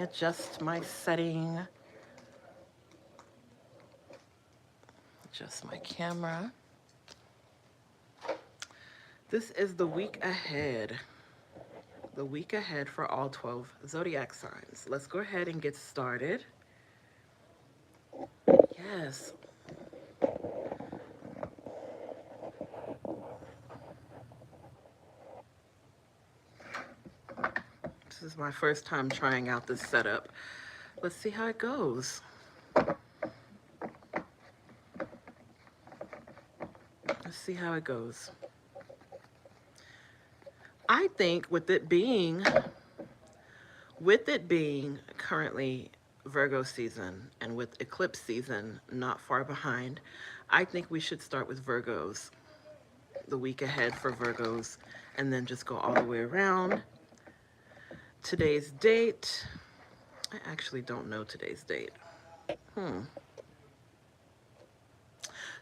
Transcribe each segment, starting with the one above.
Adjust my setting, adjust my camera. This is the week ahead for all 12 zodiac signs. Let's go ahead and get started. Yes. This is my first time trying out this setup. Let's see how it goes. Let's see how it goes. I think with it being currently Virgo season and with eclipse season not far behind, I think we should start with Virgos, the week ahead for Virgos, and then just go all the way around. Today's date, I actually don't know today's date.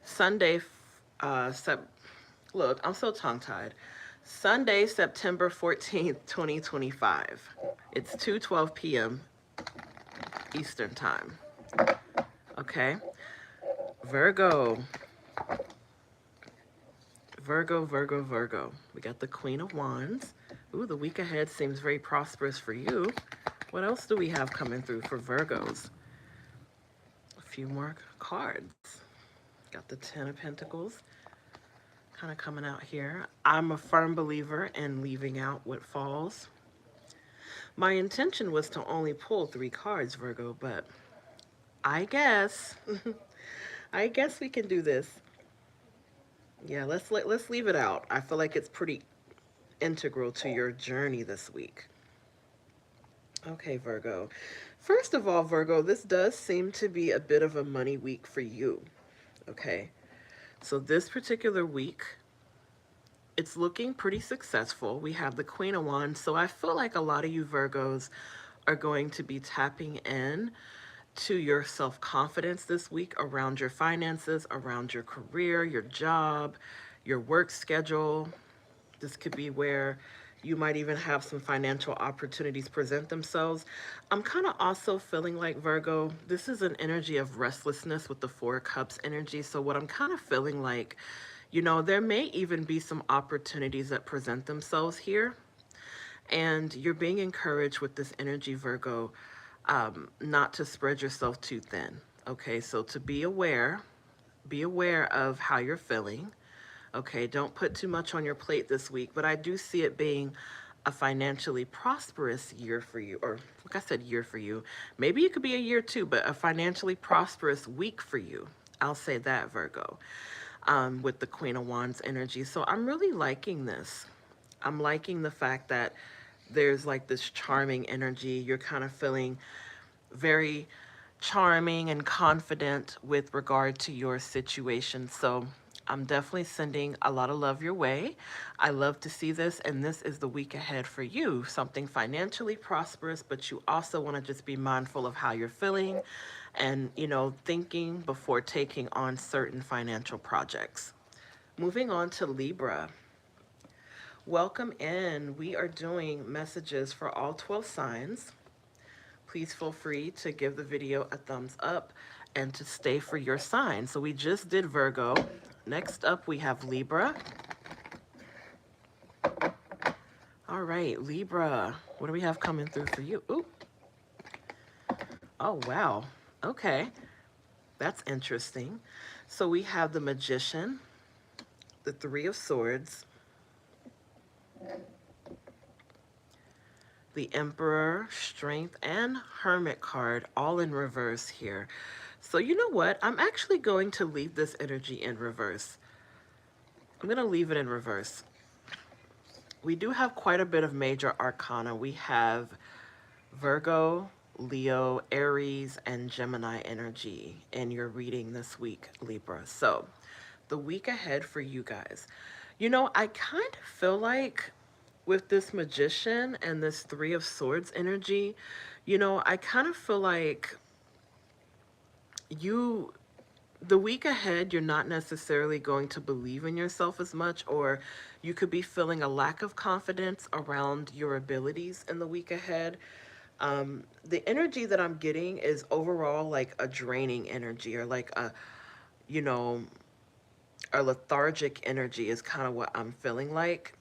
Sunday, look, I'm so tongue-tied. Sunday, September 14th, 2025. It's 2:12 p.m. Eastern Time. Okay? Virgo. Virgo, Virgo, Virgo. We got the Queen of Wands. Ooh, the week ahead seems very prosperous for you. What else do we have coming through for Virgos? A few more cards. Got the Ten of Pentacles kind of coming out here. I'm a firm believer in leaving out what falls. My intention was to only pull 3 cards, Virgo, but I guess I guess we can do this. Yeah, let's leave it out. I feel like it's pretty integral to your journey this week. Okay, Virgo. First of all, Virgo, this does seem to be a bit of a money week for you. Okay. So this particular week, it's looking pretty successful. We have the Queen of Wands. So I feel like a lot of you Virgos are going to be tapping in to your self-confidence this week around your finances, around your career, your job, your work schedule. This could be where you might even have some financial opportunities present themselves. I'm kind of also feeling like, Virgo, this is an energy of restlessness with the Four of Cups energy. So what I'm kind of feeling like, there may even be some opportunities that present themselves here. And you're being encouraged with this energy, Virgo, not to spread yourself too thin. Okay, so to be aware of how you're feeling. Okay, don't put too much on your plate this week, but I do see it being a financially prosperous year for you, or like I said, year for you. Maybe it could be a year too, but a financially prosperous week for you. I'll say that, Virgo, with the Queen of Wands energy. So I'm really liking this. I'm liking the fact that there's like this charming energy. You're kind of feeling very charming and confident with regard to your situation. So I'm definitely sending a lot of love your way. I love to see this, and this is the week ahead for you. Something financially prosperous, but you also want to just be mindful of how you're feeling and, thinking before taking on certain financial projects. Moving on to Libra. Welcome in. We are doing messages for all 12 signs. Please feel free to give the video a thumbs up and to stay for your sign. So we just did Virgo. Next up, we have Libra. All right, Libra. What do we have coming through for you? Ooh. Oh, wow. Okay. That's interesting. So we have the Magician, the Three of Swords, the Emperor, Strength, and Hermit card all in reverse here. So you know what? I'm actually going to leave this energy in reverse. I'm going to leave it in reverse. We do have quite a bit of major arcana. We have Virgo, Leo, Aries, and Gemini energy in your reading this week, Libra. So the week ahead for you guys. I kind of feel like with this Magician and this Three of Swords energy, I kind of feel like the week ahead, you're not necessarily going to believe in yourself as much, or you could be feeling a lack of confidence around your abilities in the week ahead. The energy that I'm getting is overall like a draining energy, or like a, you know, a lethargic energy is kind of what I'm feeling like.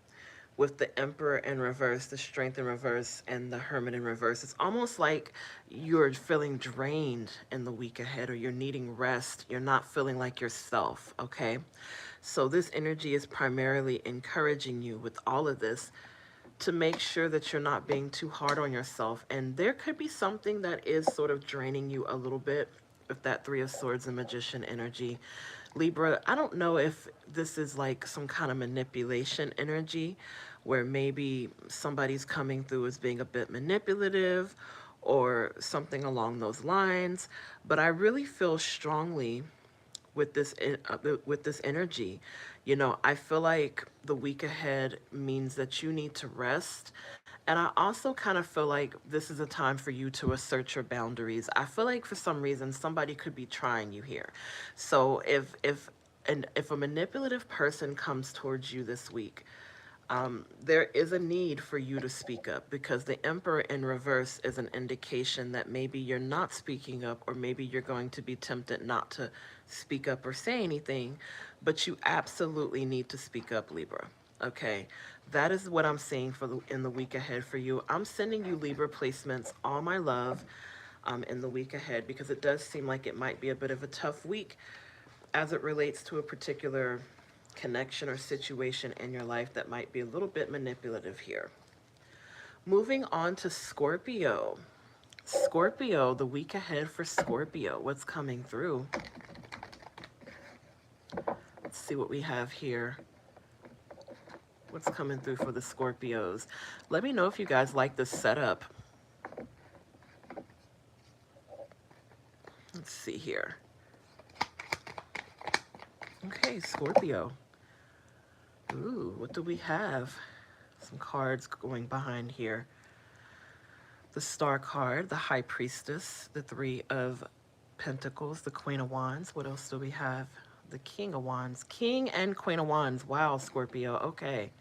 With the Emperor in reverse, the Strength in reverse, and the Hermit in reverse, it's almost like you're feeling drained in the week ahead, or you're needing rest. You're not feeling like yourself, okay? So this energy is primarily encouraging you with all of this to make sure that you're not being too hard on yourself. And there could be something that is sort of draining you a little bit with that Three of Swords and Magician energy. Libra, I don't know if this is like some kind of manipulation energy where maybe somebody's coming through as being a bit manipulative or something along those lines, but I really feel strongly with with this energy. You know, I feel like the week ahead means that you need to rest. And I also kind of feel like this is a time for you to assert your boundaries. I feel like for some reason somebody could be trying you here. So if a manipulative person comes towards you this week, there is a need for you to speak up, because the Emperor in reverse is an indication that maybe you're not speaking up, or maybe you're going to be tempted not to speak up or say anything, but you absolutely need to speak up, Libra. Okay, that is what I'm seeing for in the week ahead for you. I'm sending you Libra placements, all my love, in the week ahead, because it does seem like it might be a bit of a tough week as it relates to a particular connection or situation in your life that might be a little bit manipulative here. Moving on to Scorpio. Scorpio, the week ahead for Scorpio. What's coming through? Let's see what we have here. What's coming through for the Scorpios? Let me know if you guys like this setup. Let's see here. Okay, Scorpio. Ooh, what do we have? Some cards going behind here. The Star card, the High Priestess, the Three of Pentacles, the Queen of Wands. What else do we have? The King of Wands. King and Queen of Wands. Wow, Scorpio. Okay.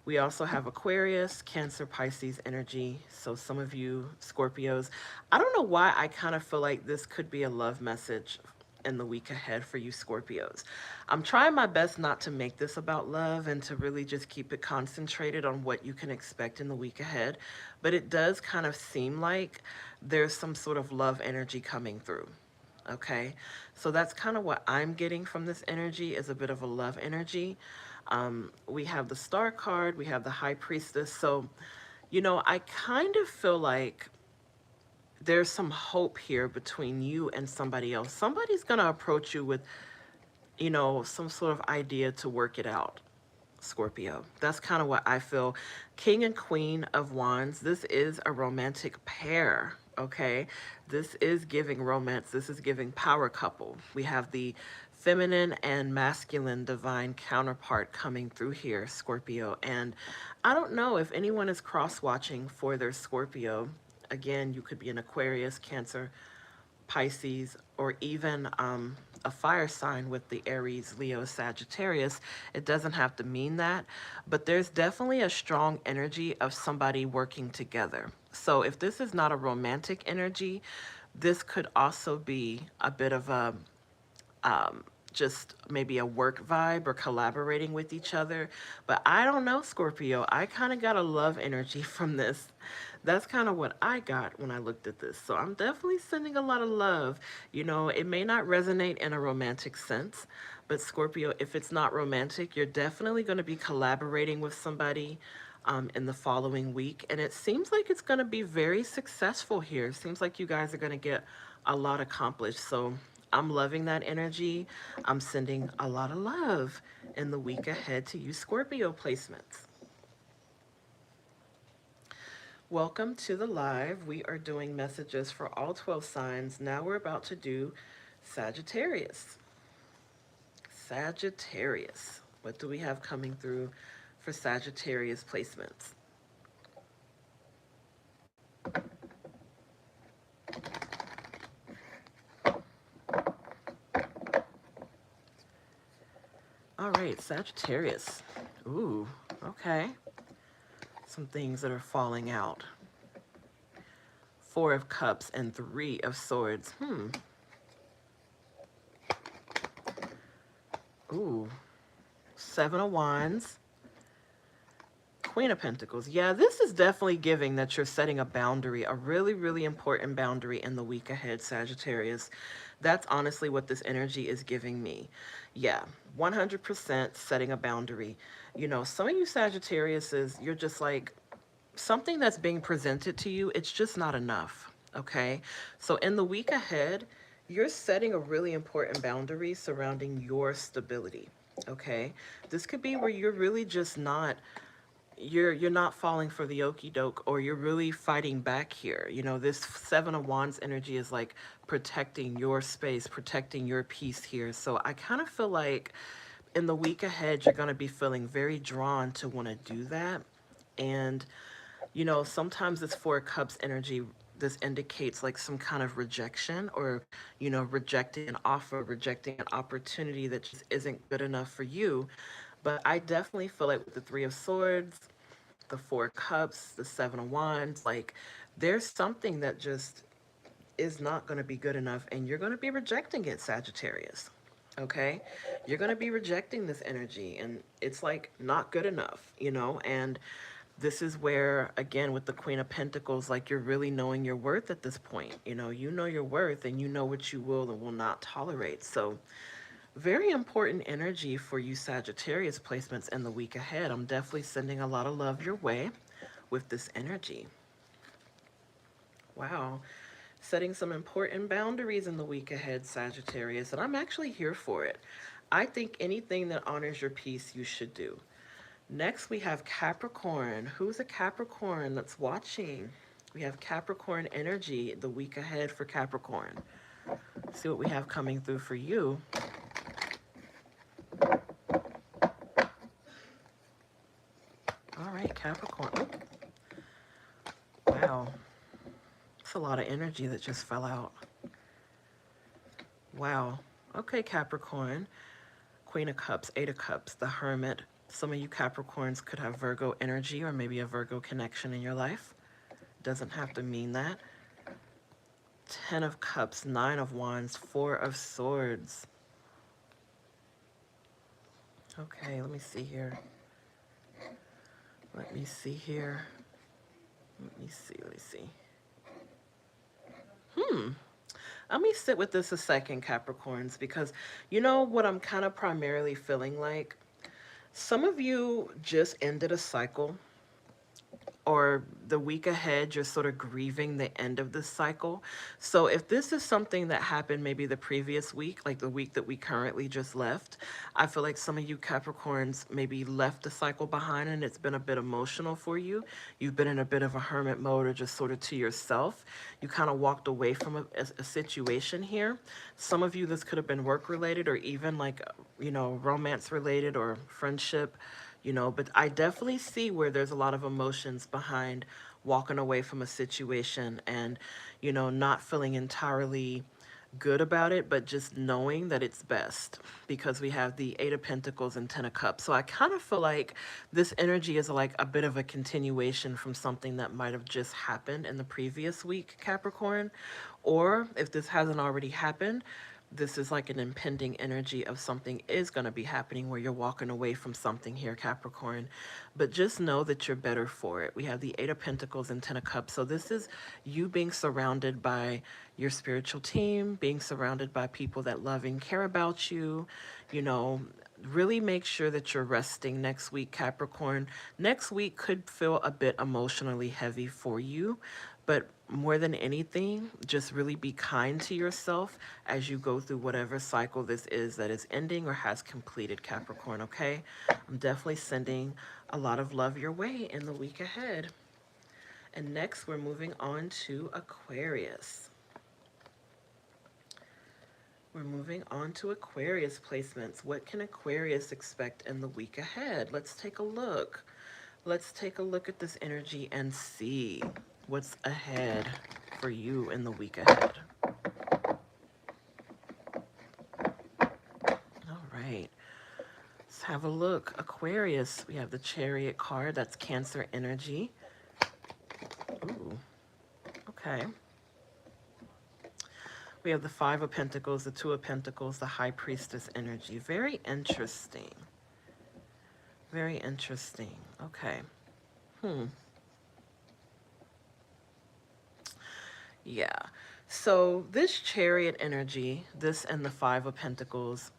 We also have Aquarius, Cancer, Pisces energy. So some of you Scorpios, I don't know why I kind of feel like this could be a love message in the week ahead for you Scorpios. I'm trying my best not to make this about love and to really just keep it concentrated on what you can expect in the week ahead. But it does kind of seem like there's some sort of love energy coming through. Okay, so that's kind of what I'm getting from this energy, is a bit of a love energy. We have the Star card, we have the High Priestess. So, you know, I kind of feel like there's some hope here between you and somebody else. Somebody's going to approach you with, you know, some sort of idea to work it out, Scorpio. That's kind of what I feel. King and Queen of Wands, this is a romantic pair, okay? This is giving romance. This is giving power couple. We have the feminine and masculine divine counterpart coming through here, Scorpio. And I don't know if anyone is cross-watching for their Scorpio. Again, you could be an Aquarius, Cancer, Pisces, or even a fire sign with the Aries, Leo, Sagittarius. It doesn't have to mean that, but there's definitely a strong energy of somebody working together. So if this is not a romantic energy, this could also be a bit of a just maybe a work vibe or collaborating with each other. But I don't know, Scorpio. I kind of got a love energy from this. That's kind of what I got when I looked at this. So I'm definitely sending a lot of love. You know, it may not resonate in a romantic sense, but Scorpio, if it's not romantic, you're definitely going to be collaborating with somebody in the following week. And it seems like it's going to be very successful here. It seems like you guys are going to get a lot accomplished. So I'm loving that energy. I'm sending a lot of love in the week ahead to you Scorpio placements. Welcome to the live. We are doing messages for all 12 signs. Now we're about to do Sagittarius. Sagittarius. What do we have coming through for Sagittarius placements? All right, Sagittarius. Ooh, okay. Some things that are falling out. Four of Cups, and Three of Swords. Ooh. Seven of Wands. Queen of Pentacles. Yeah, this is definitely giving that you're setting a boundary, a really, really important boundary in the week ahead, Sagittarius. That's honestly what this energy is giving me. Yeah, 100% setting a boundary. You know, some of you Sagittariuses, you're just like, something that's being presented to you, it's just not enough, okay? So in the week ahead, you're setting a really important boundary surrounding your stability, okay? This could be where you're really just not you're not falling for the okie doke, or you're really fighting back here. You know, this Seven of Wands energy is like protecting your space, protecting your peace here. So I kind of feel like in the week ahead, you're going to be feeling very drawn to want to do that. And, you know, sometimes this Four of Cups energy, this indicates like some kind of rejection, or, you know, rejecting an offer, rejecting an opportunity that just isn't good enough for you. But I definitely feel like with the Three of Swords, the Four of Cups, the Seven of Wands, like there's something that just is not going to be good enough, and you're going to be rejecting it, Sagittarius. Okay? You're going to be rejecting this energy, and it's like not good enough, you know? And this is where, again, with the Queen of Pentacles, like you're really knowing your worth at this point. You know your worth, and you know what you will and will not tolerate. So, very important energy for you Sagittarius placements in the week ahead. I'm definitely sending a lot of love your way with this energy. Wow. Setting some important boundaries in the week ahead, Sagittarius, and I'm actually here for it. I think anything that honors your peace, you should do. Next, we have Capricorn. Who's a Capricorn that's watching? We have Capricorn energy the week ahead for Capricorn. See what we have coming through for you. All right, Capricorn. Oh. Wow. It's a lot of energy that just fell out. Wow. Okay, Capricorn. Queen of Cups, Eight of Cups, the Hermit. Some of you Capricorns could have Virgo energy or maybe a Virgo connection in your life. Doesn't have to mean that. Ten of Cups, Nine of Wands, Four of Swords. Okay, let me see here. Let me see here. Let me see. Let me sit with this a second, Capricorns, because you know what I'm kind of primarily feeling like? Some of you just ended a cycle, or the week ahead, you're sort of grieving the end of this cycle. So if this is something that happened maybe the previous week, like the week that we currently just left, I feel like some of you Capricorns maybe left the cycle behind, and it's been a bit emotional for you. You've been in a bit of a hermit mode, or just sort of to yourself. You kind of walked away from a situation here. Some of you, this could have been work related, or even like, you know, romance related or friendship. You know, but I definitely see where there's a lot of emotions behind walking away from a situation, and, you know, not feeling entirely good about it, but just knowing that it's best, because we have the Eight of Pentacles and Ten of Cups. So I kind of feel like this energy is like a bit of a continuation from something that might have just happened in the previous week, Capricorn. Or if this hasn't already happened, this is like an impending energy of something is going to be happening where you're walking away from something here, Capricorn. But just know that you're better for it. We have the Eight of Pentacles and Ten of Cups. So this is you being surrounded by your spiritual team, being surrounded by people that love and care about you. You know, really make sure that you're resting next week, Capricorn. Next week could feel a bit emotionally heavy for you, but more than anything, just really be kind to yourself as you go through whatever cycle this is that is ending or has completed, Capricorn, okay? I'm definitely sending a lot of love your way in the week ahead. And next, we're moving on to Aquarius. We're moving on to Aquarius placements. What can Aquarius expect in the week ahead? Let's take a look. Let's take a look at this energy and see what's ahead for you in the week ahead. All right. Let's have a look. Aquarius, we have the Chariot card. That's Cancer energy. Ooh. Okay. We have the Five of Pentacles, the Two of Pentacles, the High Priestess energy. Very interesting. Very interesting. Okay. Yeah. So this Chariot energy, this and the Five of Pentacles,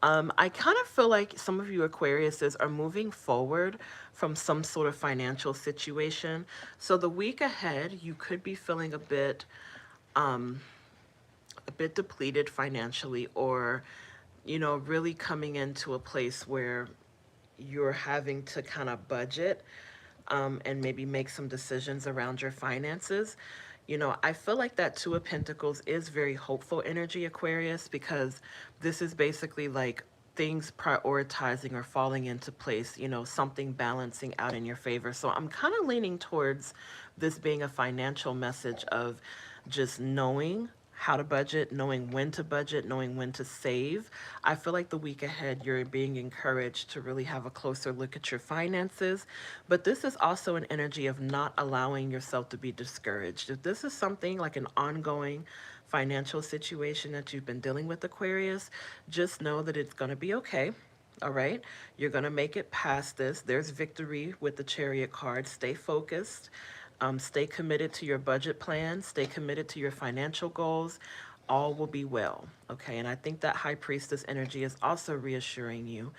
I kind of feel like some of you Aquariuses are moving forward from some sort of financial situation. So the week ahead, you could be feeling a bit depleted financially, or, you know, really coming into a place where you're having to kind of budget, and maybe make some decisions around your finances. You know, I feel like that Two of Pentacles is very hopeful energy, Aquarius, because this is basically like things prioritizing or falling into place, you know, something balancing out in your favor. So I'm kind of leaning towards this being a financial message of just knowing how to budget, knowing when to save. I feel like the week ahead, you're being encouraged to really have a closer look at your finances. But this is also an energy of not allowing yourself to be discouraged. If this is something like an ongoing financial situation that you've been dealing with, Aquarius, just know that it's going to be okay. All right. You're going to make it past this. There's victory with the Chariot card. Stay focused. Stay committed to your budget plan. Stay committed to your financial goals. All will be well. Okay. And I think that High Priestess energy is also reassuring you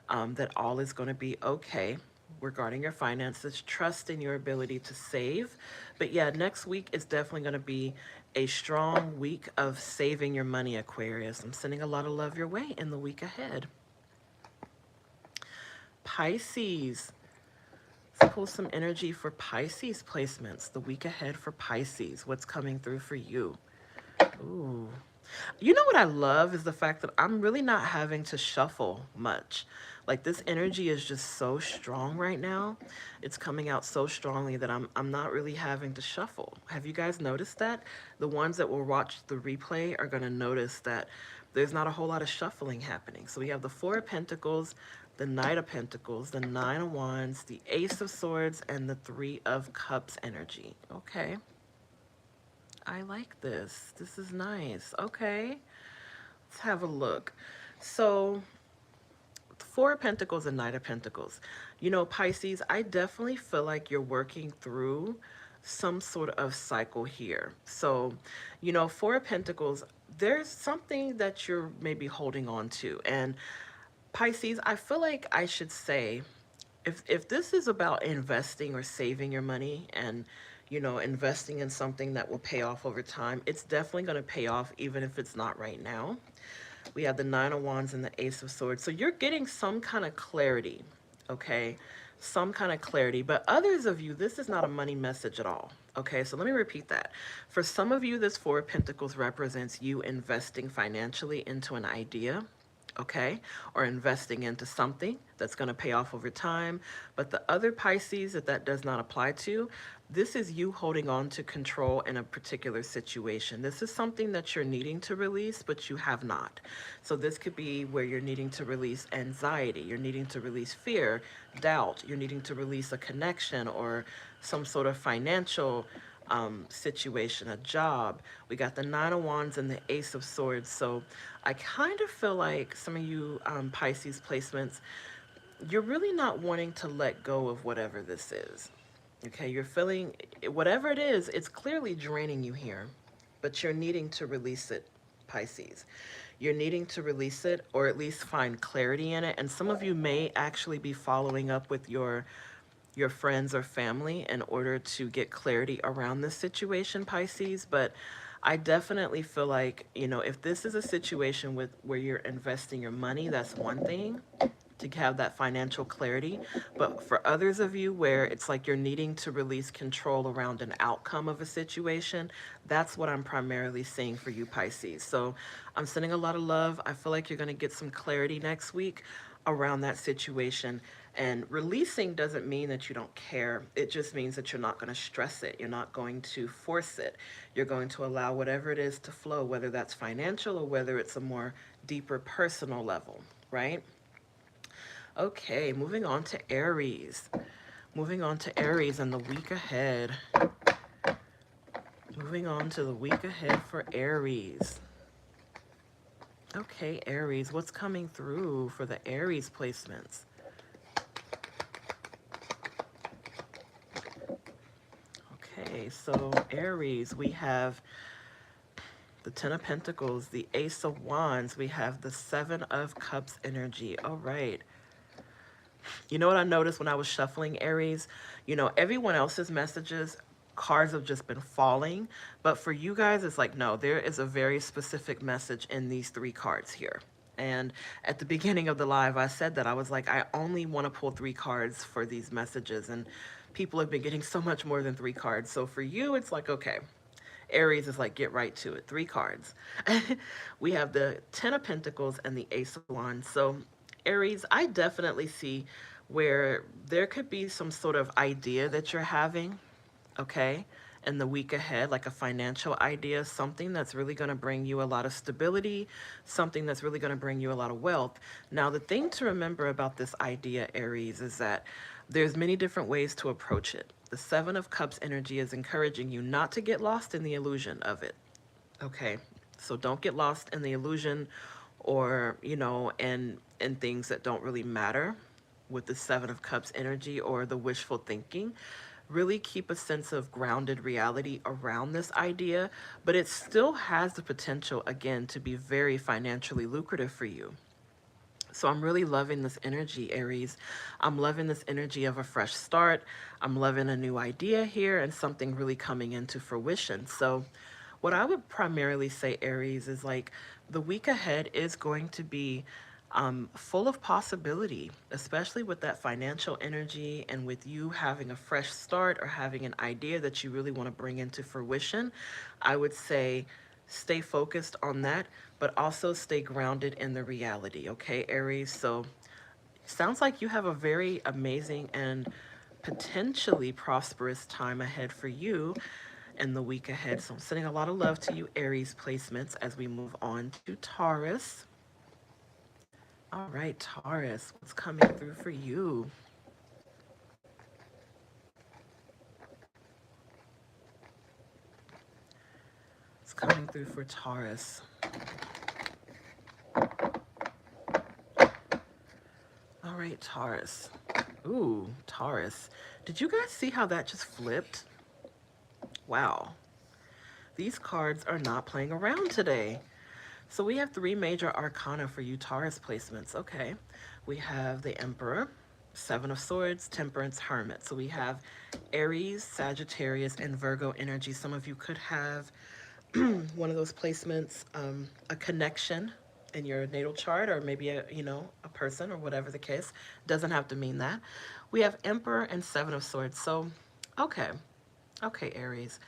that all is going to be okay regarding your finances. Trust in your ability to save. But yeah, next week is definitely going to be a strong week of saving your money, Aquarius. I'm sending a lot of love your way in the week ahead. Pisces. Let's pull some energy for Pisces placements. The week ahead for Pisces. What's coming through for you? Ooh. You know what I love is the fact that I'm really not having to shuffle much. Like, this energy is just so strong right now. It's coming out so strongly that I'm not really having to shuffle. Have you guys noticed that? The ones that will watch the replay are going to notice that there's not a whole lot of shuffling happening. So we have the Four of Pentacles, the Knight of Pentacles, the Nine of Wands, the Ace of Swords, and the Three of Cups energy. Okay. I like this. This is nice. Okay. Let's have a look. So, Four of Pentacles and Knight of Pentacles. You know, Pisces, I definitely feel like you're working through some sort of cycle here. So, you know, Four of Pentacles, there's something that you're maybe holding on to. And Pisces, I feel like I should say, if this is about investing or saving your money and, you know, investing in something that will pay off over time, it's definitely going to pay off even if it's not right now. We have the Nine of Wands and the Ace of Swords. So you're getting some kind of clarity, okay? Some kind of clarity. But others of you, this is not a money message at all. Okay, so let me repeat that. For some of you, this Four of Pentacles represents you investing financially into an idea, okay, or investing into something that's going to pay off over time. But the other Pisces that does not apply to, this is you holding on to control in a particular situation. This is something that you're needing to release, but you have not. So this could be where you're needing to release anxiety, you're needing to release fear, doubt, you're needing to release a connection or some sort of financial situation, a job. We got the Nine of Wands and the Ace of Swords. So I kind of feel like some of you Pisces placements, you're really not wanting to let go of whatever this is. Okay, you're feeling whatever it is, it's clearly draining you here, but you're needing to release it, Pisces. You're needing to release it or at least find clarity in it. And some of you may actually be following up with your friends or family in order to get clarity around this situation, Pisces. But I definitely feel like, you know, if this is a situation with where you're investing your money, that's one thing to have that financial clarity. But for others of you where it's like you're needing to release control around an outcome of a situation, that's what I'm primarily seeing for you, Pisces. So I'm sending a lot of love. I feel like you're going to get some clarity next week around that situation. And releasing doesn't mean that you don't care. It just means that you're not going to stress it. You're not going to force it. You're going to allow whatever it is to flow, whether that's financial or whether it's a more deeper personal level, right? Okay, moving on to Aries. Moving on to Aries and the week ahead. Moving on to the week ahead for Aries. Okay, Aries, what's coming through for the Aries placements? Okay, so Aries, we have the Ten of Pentacles, the Ace of Wands, we have the Seven of Cups energy. All right. You know what I noticed when I was shuffling Aries? You know, everyone else's messages, cards have just been falling. But for you guys, it's like, no, there is a very specific message in these three cards here. And at the beginning of the live, I said that I was like, I only want to pull three cards for these messages. And people have been getting so much more than three cards. So for you, it's like, okay, Aries is like, get right to it. Three cards. We have the Ten of Pentacles and the Ace of Wands. So Aries, I definitely see where there could be some sort of idea that you're having, okay, in the week ahead, like a financial idea, something that's really going to bring you a lot of stability, something that's really going to bring you a lot of wealth. Now, the thing to remember about this idea, Aries, is that there's many different ways to approach it. The Seven of Cups energy is encouraging you not to get lost in the illusion of it, okay? So don't get lost in the illusion or, you know, in things that don't really matter with the Seven of Cups energy or the wishful thinking. Really keep a sense of grounded reality around this idea, but it still has the potential, again, to be very financially lucrative for you. So I'm really loving this energy, Aries. I'm loving this energy of a fresh start. I'm loving a new idea here and something really coming into fruition. So what I would primarily say, Aries, is like the week ahead is going to be full of possibility, especially with that financial energy and with you having a fresh start or having an idea that you really want to bring into fruition. I would say stay focused on that, but also stay grounded in the reality, okay, Aries? So sounds like you have a very amazing and potentially prosperous time ahead for you in the week ahead. So I'm sending a lot of love to you, Aries placements, as we move on to Taurus. All right, Taurus, what's coming through for you? What's coming through for Taurus? All right, Taurus. Ooh, Taurus. Did you guys see how that just flipped? Wow. These cards are not playing around today. So we have three major arcana for you Taurus placements. Okay. We have the Emperor, Seven of Swords, Temperance, Hermit. So we have Aries, Sagittarius, and Virgo energy. Some of you could have one of those placements, a connection in your natal chart, or maybe a person, or whatever the case. Doesn't have to mean that. We have Emperor and Seven of Swords. So, okay. Okay, Aries.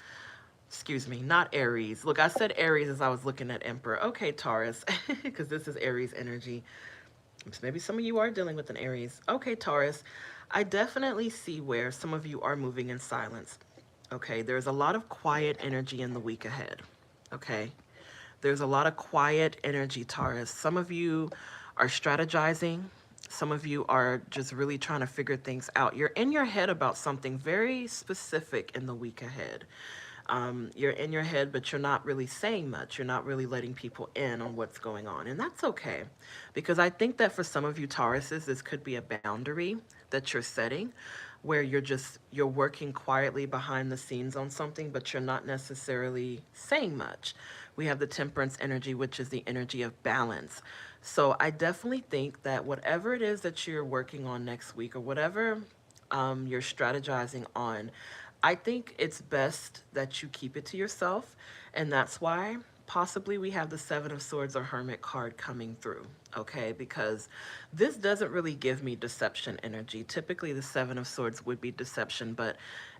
Excuse me, not Aries. Look, I said Aries as I was looking at Emperor. Okay, Taurus, because this is Aries energy. Maybe some of you are dealing with an Aries. Okay, Taurus, I definitely see where some of you are moving in silence. Okay, there's a lot of quiet energy in the week ahead. Okay, there's a lot of quiet energy, Taurus. Some of you are strategizing. Some of you are just really trying to figure things out. You're in your head about something very specific in the week ahead. You're in your head, but you're not really saying much. You're not really letting people in on what's going on. And that's okay. Because I think that for some of you Tauruses, this could be a boundary that you're setting where you're working quietly behind the scenes on something, but you're not necessarily saying much. We have the Temperance energy, which is the energy of balance. So I definitely think that whatever it is that you're working on next week, or whatever you're strategizing on, I think it's best that you keep it to yourself. And that's why possibly we have the Seven of Swords or Hermit card coming through, okay? Because this doesn't really give me deception energy. Typically the Seven of Swords would be deception, but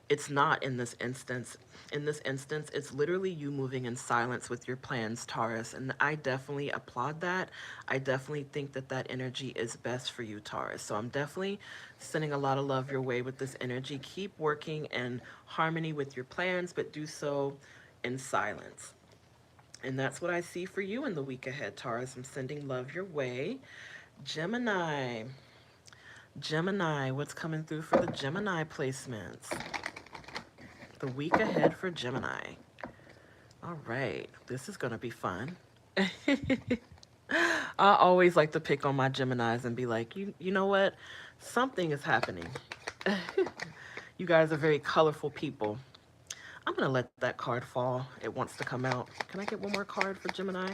it's not in this instance. In this instance, it's literally you moving in silence with your plans, Taurus. And I definitely applaud that. I definitely think that that energy is best for you, Taurus. So I'm definitely sending a lot of love your way with this energy. Keep working in harmony with your plans, but do so in silence. And that's what I see for you in the week ahead, Taurus. I'm sending love your way. Gemini. Gemini, what's coming through for the Gemini placements? The week ahead for Gemini. All right, this is going to be fun. I always like to pick on my Geminis and be like, you know what? Something is happening. You guys are very colorful people. I'm going to let that card fall. It wants to come out. Can I get one more card for Gemini?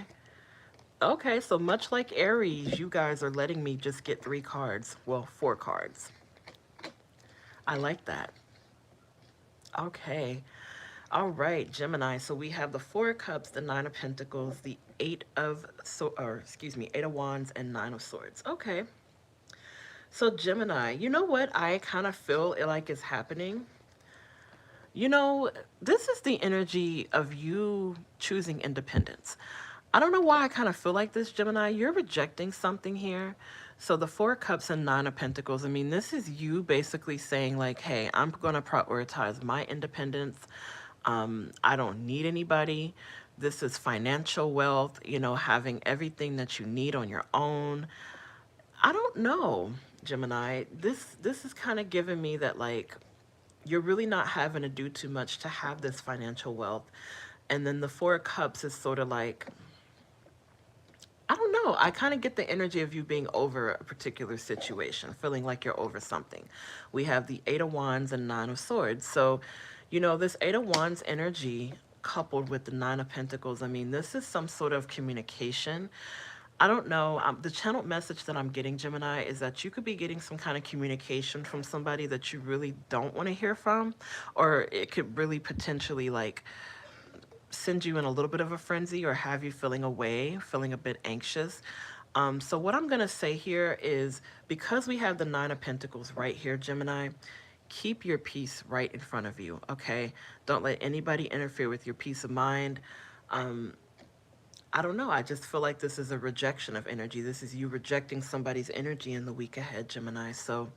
Okay, so much like Aries, you guys are letting me just get 3 cards. Well, 4 cards. I like that. Okay. All right, Gemini. So we have the Four of Cups, the Nine of Pentacles, the Eight of Wands, and Nine of Swords. Okay. So Gemini, you know what I kind of feel like is happening? You know, this is the energy of you choosing independence. I don't know why I kind of feel like this, Gemini. You're rejecting something here. So the Four of Cups and Nine of Pentacles, I mean, this is you basically saying like, hey, I'm going to prioritize my independence. I don't need anybody. This is financial wealth, you know, having everything that you need on your own. I don't know, Gemini. This is kind of giving me that like you're really not having to do too much to have this financial wealth. And then the Four of Cups is sort of like, I don't know. I kind of get the energy of you being over a particular situation, feeling like you're over something. We have the Eight of Wands and Nine of Swords. So, you know, this Eight of Wands energy coupled with the Nine of Pentacles, I mean, this is some sort of communication. I don't know. The channeled message that I'm getting, Gemini, is that you could be getting some kind of communication from somebody that you really don't want to hear from, or it could really potentially like send you in a little bit of a frenzy or have you feeling away, feeling a bit anxious. So what I'm going to say here is because we have the Nine of Pentacles right here, Gemini, keep your peace right in front of you, okay? Don't let anybody interfere with your peace of mind. Um, I don't know. I just feel like this is a rejection of energy. This is you rejecting somebody's energy in the week ahead, Gemini. So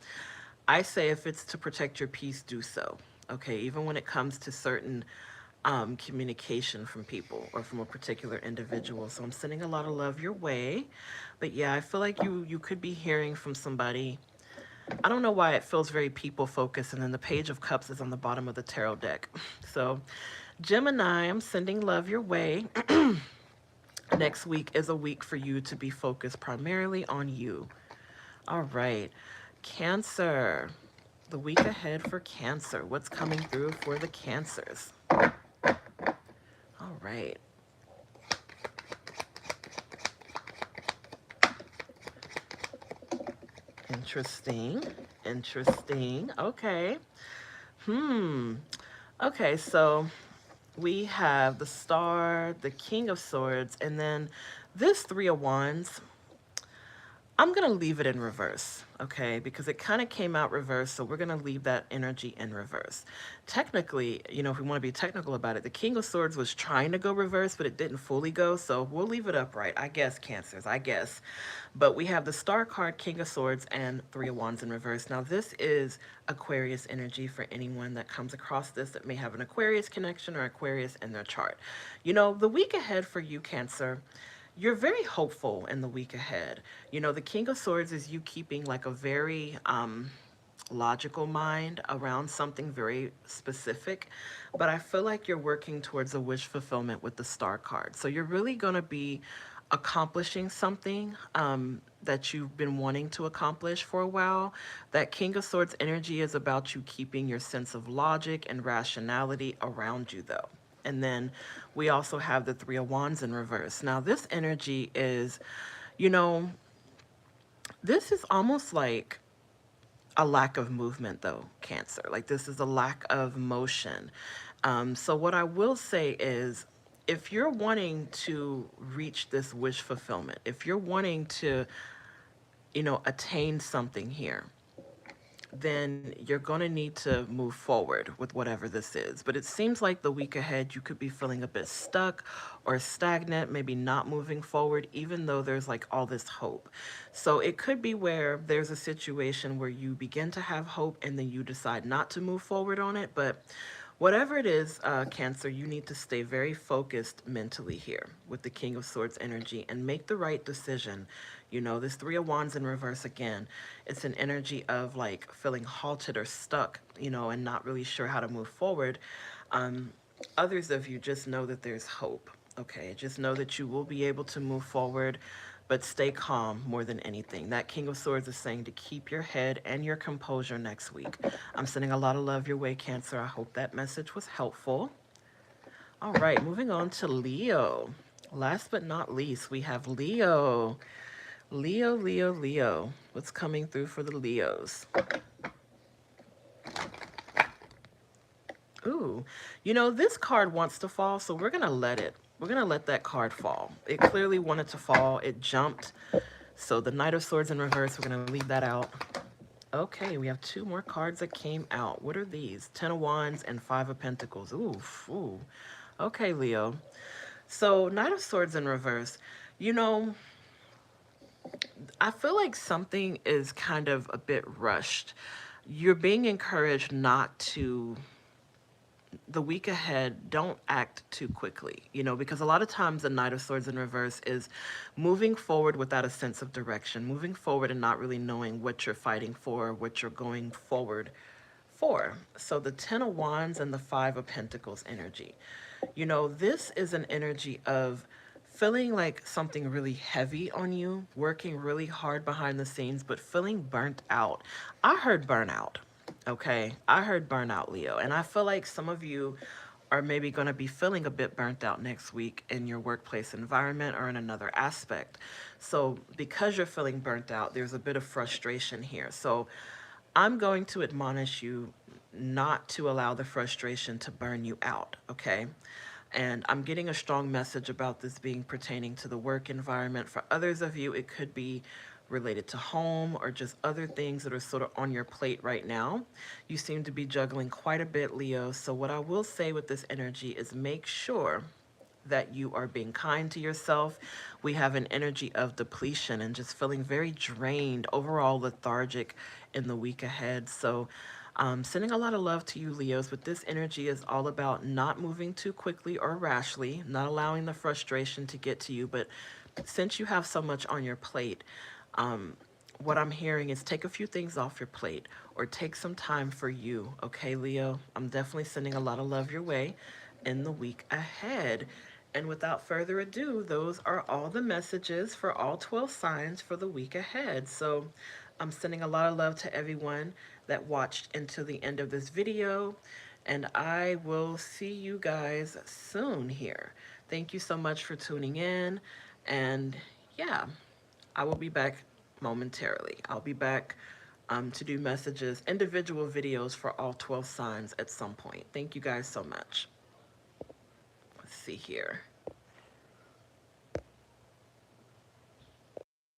I say if it's to protect your peace, do so. Okay, even when it comes to certain communication from people or from a particular individual. So I'm sending a lot of love your way. But yeah, I feel like you could be hearing from somebody. I don't know why it feels very people focused. And then the Page of Cups is on the bottom of the tarot deck. So Gemini, I'm sending love your way. Next week is a week for you to be focused primarily on you. All right. Cancer. The week ahead for Cancer. What's coming through for the Cancers? All right. Interesting. Interesting. Okay. Okay, so we have the Star, the King of Swords, and then this Three of Wands. I'm going to leave it in reverse, okay, because it kind of came out reverse, so we're going to leave that energy in reverse. Technically, you know, if we want to be technical about it, the King of Swords was trying to go reverse, but it didn't fully go, so we'll leave it upright, I guess, Cancers, I guess. But we have the Star card, King of Swords, and Three of Wands in reverse. Now, this is Aquarius energy for anyone that comes across this that may have an Aquarius connection or Aquarius in their chart. You know, the week ahead for you, Cancer, you're very hopeful in the week ahead. You know, the King of Swords is you keeping like a very logical mind around something very specific. But I feel like you're working towards a wish fulfillment with the Star card. So you're really going to be accomplishing something that you've been wanting to accomplish for a while. That King of Swords energy is about you keeping your sense of logic and rationality around you, though. And then we also have the Three of Wands in reverse. Now, this energy is, you know, this is almost like a lack of movement, though, Cancer. Like, this is a lack of motion. So what I will say is, if you're wanting to reach this wish fulfillment, if you're wanting to, you know, attain something here, then you're going to need to move forward with whatever this is. But it seems like the week ahead, you could be feeling a bit stuck or stagnant, maybe not moving forward, even though there's like all this hope. So it could be where there's a situation where you begin to have hope and then you decide not to move forward on it. But whatever it is, Cancer, you need to stay very focused mentally here with the King of Swords energy and make the right decision. You know, this Three of Wands in reverse again, it's an energy of like feeling halted or stuck, you know, and not really sure how to move forward. Others of you just know that there's hope. Okay, just know that you will be able to move forward, but stay calm more than anything. That King of Swords is saying to keep your head and your composure next week. I'm sending a lot of love your way, Cancer. I hope that message was helpful. All right, moving on to Leo. Last but not least, we have Leo. Leo, Leo, Leo. What's coming through for the Leos? Ooh, you know, this card wants to fall, so we're going to let it. We're going to let that card fall. It clearly wanted to fall. It jumped. So the Knight of Swords in reverse, we're going to leave that out. Okay, we have two more cards that came out. What are these? Ten of Wands and Five of Pentacles. Ooh. Okay, Leo. So Knight of Swords in reverse. You know, I feel like something is kind of a bit rushed. You're being encouraged not to, the week ahead, don't act too quickly, you know, because a lot of times the Knight of Swords in reverse is moving forward without a sense of direction, moving forward and not really knowing what you're fighting for, what you're going forward for. So the Ten of Wands and the Five of Pentacles energy. You know, this is an energy of feeling like something really heavy on you, working really hard behind the scenes, but feeling burnt out. I heard burnout. Okay, I heard burnout, Leo, and I feel like some of you are maybe going to be feeling a bit burnt out next week in your workplace environment or in another aspect. So because you're feeling burnt out, there's a bit of frustration here. So I'm going to admonish you not to allow the frustration to burn you out, okay? And I'm getting a strong message about this being pertaining to the work environment. For others of you, it could be related to home or just other things that are sort of on your plate right now. You seem to be juggling quite a bit, Leo. So what I will say with this energy is make sure that you are being kind to yourself. We have an energy of depletion and just feeling very drained, overall lethargic in the week ahead. So sending a lot of love to you, Leos, but this energy is all about not moving too quickly or rashly, not allowing the frustration to get to you. But since you have so much on your plate, what I'm hearing is take a few things off your plate or take some time for you. Okay, Leo? I'm definitely sending a lot of love your way in the week ahead. And without further ado, those are all the messages for all 12 signs for the week ahead. So I'm sending a lot of love to everyone that watched until the end of this video. And I will see you guys soon here. Thank you so much for tuning in. And yeah, I will be back momentarily. I'll be back to do messages, individual videos for all 12 signs at some point. Thank you guys so much. Let's see here.